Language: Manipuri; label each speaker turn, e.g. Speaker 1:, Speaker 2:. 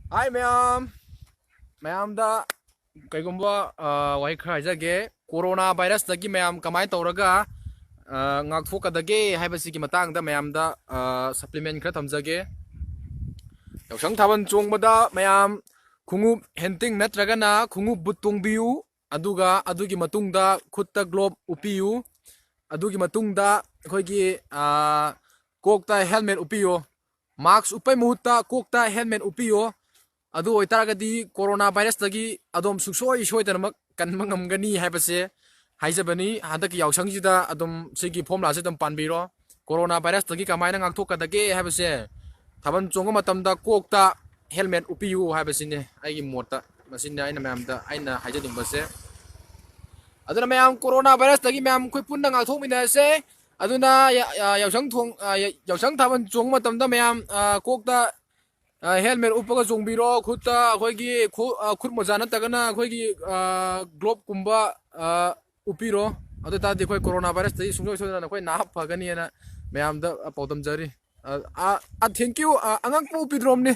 Speaker 1: Hi ma'am da kaigumba wai khai jage corona virus dagi ma'am kamai tawraga ngak thokadage haibasi ki matang da ma'am da supplement khra thamjage yausang thaban chongbada ma'am khungup henting natragana khungup butung biu aduga adugi matungda khutta globe upiu adugi matungda khoigi kokta helmet upiyo mask upai muhutta kokta helmet upiyo adu oitaragadi corona virus dagi adom suksoi soitanamak kanma ngamgani haibase haijabani handaki yausangjida adom sigi formula se dam panbiro corona virus dagi kamaina ngakthokadage haibase thaban chonga matamda kokta helmet upiyu haibasine aigi mota masina aina mamda aina haijadingbase aduna mayam corona virus dagi mayam khoi punna ngakthokmina se aduna yausang thaban chonga matamda mayam kokta helmet upaga zongbiro khutta khoigi khut moja natagana khoigi globe kumba upiro adu ta de khoi corona virus dai sungsoi soina khoi na phagani na mayam da podam jari thank you angang pu upidrom ni